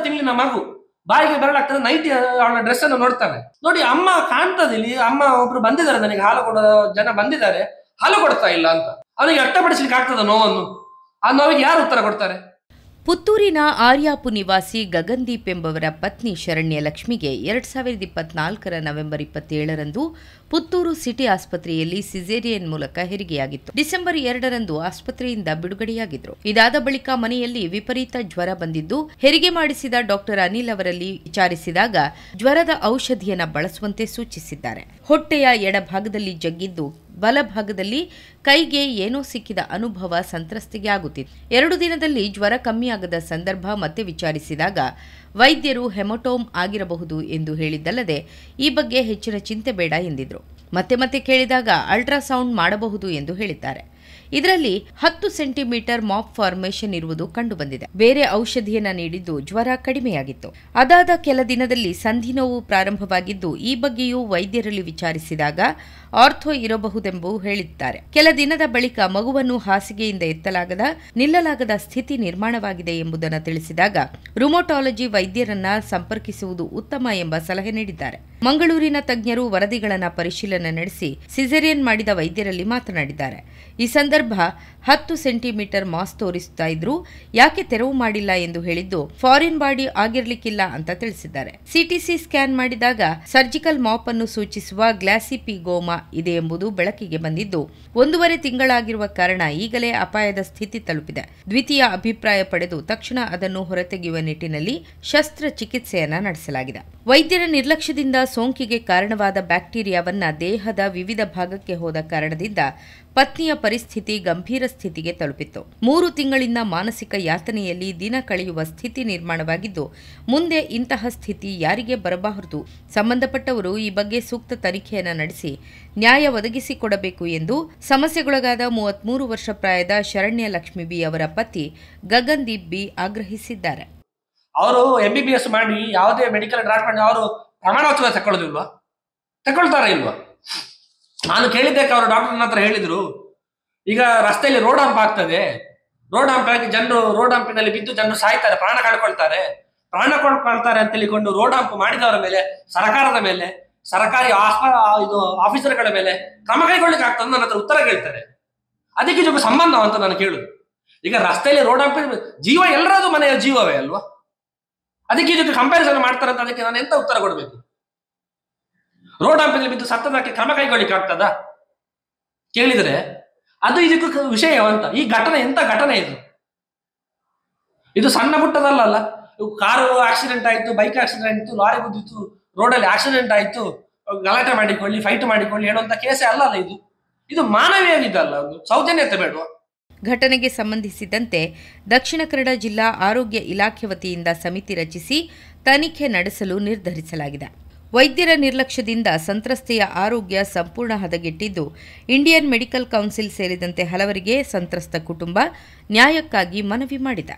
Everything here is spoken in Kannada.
ತಿಂಗಳಿನ ಮಗು ಬಾಯಿಗೆ ಬೆರಳಾಗ್ತದೆ, ನೈಟ್ ಅವಳ ಡ್ರೆಸ್ ಅನ್ನು ನೋಡ್ತಾನೆ. ನೋಡಿ, ಅಮ್ಮ ಕಾಣ್ತದೆ ಇಲ್ಲಿ, ಅಮ್ಮ ಒಬ್ರು ಬಂದಿದ್ದಾರೆ, ನನಗೆ ಹಾಲು ಕೊಡೋ ಜನ ಬಂದಿದ್ದಾರೆ, ಹಾಲು ಕೊಡ್ತಾ ಇಲ್ಲ ಅಂತ. ಅವನಿಗೆ ವ್ಯಕ್ತಪಡಿಸ್ಲಿಕ್ಕೆ ಆಗ್ತದ ನೋವನ್ನು? ಆ ನೋವಿಗೆ ಯಾರು ಉತ್ತರ ಕೊಡ್ತಾರೆ? ಪುತ್ತೂರಿನ ಆರ್ಯಾಪು ನಿವಾಸಿ ಗಗನ್ದೀಪ್ ಎಂಬವರ ಪತ್ನಿ ಶರಣ್ಯ ಲಕ್ಷ್ಮಿಗೆ 2024 ನವೆಂಬರ್ 27ರಂದು ಪುತ್ತೂರು ಸಿಟಿ ಆಸ್ಪತ್ರೆಯಲ್ಲಿ ಸಿಸೇರಿಯನ್ ಮೂಲಕ ಹೆರಿಗೆಯಾಗಿತ್ತು. ಡಿಸೆಂಬರ್ 2ರಂದು ಆಸ್ಪತ್ರೆಯಿಂದ ಬಿಡುಗಡೆಯಾಗಿದ್ರು. ಇದಾದ ಬಳಿಕ ಮನೆಯಲ್ಲಿ ವಿಪರೀತ ಜ್ವರ ಬಂದಿದ್ದು, ಹೆರಿಗೆ ಮಾಡಿಸಿದ ಡಾಕ್ಟರ್ ಅನಿಲ್ ಅವರಲ್ಲಿ ವಿಚಾರಿಸಿದಾಗ ಜ್ವರದ ಔಷಧಿಯನ್ನು ಬಳಸುವಂತೆ ಸೂಚಿಸಿದ್ದಾರೆ. ಹೊಟ್ಟೆಯ ಎಡಭಾಗದಲ್ಲಿ ಜಗ್ಗಿದ್ದು, ಬಲಭಾಗದಲ್ಲಿ ಕೈಗೆ ಏನೋ ಸಿಕ್ಕಿದ ಅನುಭವ ಸಂತ್ರಸ್ತೆಗೆ ಆಗುತ್ತಿತ್ತು. 2 ದಿನದಲ್ಲಿ ಜ್ವರ ಕಮ್ಮಿಯಾಗದ ಸಂದರ್ಭ ಮತ್ತೆ ವಿಚಾರಿಸಿದಾಗ ವೈದ್ಯರು ಹೆಮಟೋಮ್ ಆಗಿರಬಹುದು ಎಂದು ಹೇಳಿದ್ದಲ್ಲದೆ ಈ ಬಗ್ಗೆ ಹೆಚ್ಚಿನ ಚಿಂತೆ ಬೇಡ ಎಂದಿದ್ರು. ಮತ್ತೆ ಕೇಳಿದಾಗ ಅಲ್ಟ್ರಾಸೌಂಡ್ ಮಾಡಬಹುದು ಎಂದು ಹೇಳಿದ್ದಾರೆ. ಇದರಲ್ಲಿ 10 ಸೆಂಟಿಮೀಟರ್ ಮಾಪ್ ಫಾರ್ಮೇಷನ್ ಇರುವುದು ಕಂಡುಬಂದಿದೆ. ಬೇರೆ ಔಷಧಿಯನ್ನ ನೀಡಿದ್ದು ಜ್ವರ ಕಡಿಮೆಯಾಗಿತ್ತು. ಅದಾದ ಕೆಲ ದಿನದಲ್ಲಿ ಸಂಧಿ ನೋವು ಪ್ರಾರಂಭವಾಗಿದ್ದು, ಈ ಬಗ್ಗೆಯೂ ವೈದ್ಯರಲ್ಲಿ ವಿಚಾರಿಸಿದಾಗ ಆರ್ಥೋ ಇರಬಹುದೆಂಬು ಹೇಳಿದ್ದಾರೆ. ಕೆಲ ದಿನದ ಬಳಿಕ ಮಗುವನ್ನು ಹಾಸಿಗೆಯಿಂದ ಎತ್ತಲಾಗದ, ನಿಲ್ಲಲಾಗದ ಸ್ಥಿತಿ ನಿರ್ಮಾಣವಾಗಿದೆ ಎಂಬುದನ್ನು ತಿಳಿಸಿದಾಗ ರುಮೋಟಾಲಜಿ ವೈದ್ಯರನ್ನ ಸಂಪರ್ಕಿಸುವುದು ಉತ್ತಮ ಎಂಬ ಸಲಹೆ ನೀಡಿದ್ದಾರೆ. ಮಂಗಳೂರಿನ ತಜ್ಞರು ವರದಿಗಳನ್ನು ಪರಿಶೀಲನೆ ನಡೆಸಿ ಸಿಸೇರಿಯನ್ ಮಾಡಿದ ವೈದ್ಯರಲ್ಲಿ ಮಾತನಾಡಿದ್ದಾರೆ. ಈ ಸಂದರ್ಭ 10 ಸೆಂಟಿಮೀಟರ್ ಮಾಸ್ ತೋರಿಸುತ್ತಾ ಇದ್ರು, ಯಾಕೆ ತೆರವು ಮಾಡಿಲ್ಲ ಎಂದು ಹೇಳಿದ್ದು ಫಾರಿನ್ ಬಾಡಿ ಆಗಿರ್ಲಿಕ್ಕಿಲ್ಲ ಅಂತ ತಿಳಿಸಿದ್ದಾರೆ. ಸಿಟಿಸಿ ಸ್ಕ್ಯಾನ್ ಮಾಡಿದಾಗ ಸರ್ಜಿಕಲ್ ಮಾಪ್ ಅನ್ನು ಸೂಚಿಸುವ ಗ್ಲಾಸಿಪಿಗೋಮಾ ಇದೆ ಎಂಬುದು ಬೆಳಕಿಗೆ ಬಂದಿದ್ದು, 1.5 ತಿಂಗಳಾಗಿರುವ ಕಾರಣ ಈಗಲೇ ಅಪಾಯದ ಸ್ಥಿತಿ ತಲುಪಿದೆ. ದ್ವಿತೀಯ ಅಭಿಪ್ರಾಯ ಪಡೆದು ತಕ್ಷಣ ಅದನ್ನು ಹೊರತೆಗೆಯುವ ನಿಟ್ಟಿನಲ್ಲಿ ಶಸ್ತ್ರಚಿಕಿತ್ಸೆಯನ್ನ ನಡೆಸಲಾಗಿದೆ. ವೈದ್ಯರ ನಿರ್ಲಕ್ಷ್ಯದಿಂದ ಸೋಂಕಿಗೆ ಕಾರಣವಾದ ಬ್ಯಾಕ್ಟೀರಿಯಾವನ್ನ ದೇಹದ ವಿವಿಧ ಭಾಗಕ್ಕೆ ಹೋದ ಕಾರಣದಿಂದ ಪತ್ನಿಯ ಪರಿಸ್ಥಿತಿ ಗಂಭೀರ ಸ್ಥಿತಿಗೆ ತಲುಪಿತ್ತು. 3 ತಿಂಗಳಿಂದ ಮಾನಸಿಕ ಯಾತನೆಯಲ್ಲಿ ದಿನ ಕಳೆಯುವ ಸ್ಥಿತಿ ನಿರ್ಮಾಣವಾಗಿದ್ದು, ಮುಂದೆ ಇಂತಹ ಸ್ಥಿತಿ ಯಾರಿಗೆ ಬರಬಾರದು. ಸಂಬಂಧಪಟ್ಟವರು ಈ ಬಗ್ಗೆ ಸೂಕ್ತ ತನಿಖೆಯನ್ನು ನಡೆಸಿ ನ್ಯಾಯ ಒದಗಿಸಿಕೊಡಬೇಕು ಎಂದು ಸಮಸ್ಯೆಗೊಳಗಾದ 33 ವರ್ಷ ಪ್ರಾಯದ ಶರಣ್ಯ ಲಕ್ಷ್ಮಿ ಬಿ ಅವರ ಪತಿ ಗಗನ್ದೀಪ್ ಬಿ ಆಗ್ರಹಿಸಿದ್ದಾರೆ. ಅವರು MBBS ಮಾಡಿ ಯಾವುದೇ ಮೆಡಿಕಲ್ ಟ್ರೀಟ್ಮೆಂಟ್ ಅವರು ಪ್ರಮಾಣವಚನ ತಗೊಳ್ತಾರ ಇಲ್ವಾ? ನಾನು ಕೇಳಿದ್ದಕ್ಕೆ ಅವರು ಡಾಕ್ಟರ್ನ ಹತ್ರ ಹೇಳಿದ್ರು, ಈಗ ರಸ್ತೆಯಲ್ಲಿ ರೋಡ್ ಹಂಪ್ ಆಗ್ತದೆ, ರೋಡ್ ಹಂಪ್ ಆಗಿ ಜನರು ರೋಡ್ ಹಂಪಿನಲ್ಲಿ ಬಿದ್ದು ಜನರು ಸಾಯ್ತಾರೆ, ಪ್ರಾಣ ಕಳ್ಕೊಳ್ತಾರೆ ಅಂತ ಹೇಳಿಕೊಂಡು ರೋಡ್ ಹಂಪ್ ಮಾಡಿದವರ ಮೇಲೆ, ಸರ್ಕಾರದ ಮೇಲೆ, ಸರ್ಕಾರಿ ಆಫೀಸರ್ಗಳ ಮೇಲೆ ಕ್ರಮ ಕೈಗೊಳ್ಳಿಕ್ಕೆ ಆಗ್ತದೆ ನನ್ನ ಹತ್ರ ಉತ್ತರ ಕೇಳ್ತಾರೆ. ಅದಕ್ಕೆ ಇದು ಸಂಬಂಧ ಅಂತ ನಾನು ಕೇಳುದು. ಈಗ ರಸ್ತೆಯಲ್ಲಿ ರೋಡ್ ಹಂಪ್ ಜೀವ ಎಲ್ಲರದು ಮನೆಯ ಜೀವವೇ ಅಲ್ವಾ? ಅದಕ್ಕೆ ಇದಕ್ಕೆ ಕಂಪ್ಯಾರಿಸನ್ ಮಾಡ್ತಾರೆ ಅಂತ ಅದಕ್ಕೆ ನಾನು ಎಂತ ಉತ್ತರ ಕೊಡಬೇಕು? ರೋಡ್ ಹಂಪಿನಲ್ಲಿ ಬಿದ್ದು ಸತ್ತದಕ್ಕೆ ಕ್ರಮ ಕೈಗೊಳ್ಳಿಕ್ಕೆ ಆಗ್ತದ ಕೇಳಿದ್ರೆ ಅದು ಇದಕ್ಕೂ ವಿಷಯವಂತ. ಈ ಘಟನೆ ಎಂತ ಘಟನೆ ಇದು ಸಣ್ಣ ಪುಟ್ಟದಲ್ಲ. ಕಾರು ಆಕ್ಸಿಡೆಂಟ್ ಆಯ್ತು, ಬೈಕ್ ಆಕ್ಸಿಡೆಂಟ್ ಆಯ್ತು, ಲಾರಿ ಗುದ್ದಿತ್ತು, ರೋಡಲ್ಲಿ ಆಕ್ಸಿಡೆಂಟ್ ಆಯ್ತು, ಗಲಾಟೆ ಮಾಡಿಕೊಳ್ಳಿ, ಫೈಟ್ ಮಾಡಿಕೊಳ್ಳಿ ಹೇಳುವಂತ ಕೇಸೇ ಅಲ್ಲಲ್ಲ. ಇದು ಮಾನವೀಯವಿದಲ್ಲ, ಒಂದು ಸೌಜನ್ಯತೆ ಬೇಡ. ಘಟನೆಗೆ ಸಂಬಂಧಿಸಿದಂತೆ ದಕ್ಷಿಣ ಕನ್ನಡ ಜಿಲ್ಲಾ ಆರೋಗ್ಯ ಇಲಾಖೆ ವತಿಯಿಂದ ಸಮಿತಿ ರಚಿಸಿ ತನಿಖೆ ನಡೆಸಲು ನಿರ್ಧರಿಸಲಾಗಿದೆ. ವೈದ್ಯರ ನಿರ್ಲಕ್ಷ್ಯದಿಂದ ಸಂತ್ರಸ್ತೆಯ ಆರೋಗ್ಯ ಸಂಪೂರ್ಣ ಹದಗೆಟ್ಟಿದ್ದು, ಇಂಡಿಯನ್ ಮೆಡಿಕಲ್ ಕೌನ್ಸಿಲ್ ಸೇರಿದಂತೆ ಹಲವರಿಗೆ ಸಂತ್ರಸ್ತ ಕುಟುಂಬ ನ್ಯಾಯಕ್ಕಾಗಿ ಮನವಿ ಮಾಡಿದೆ.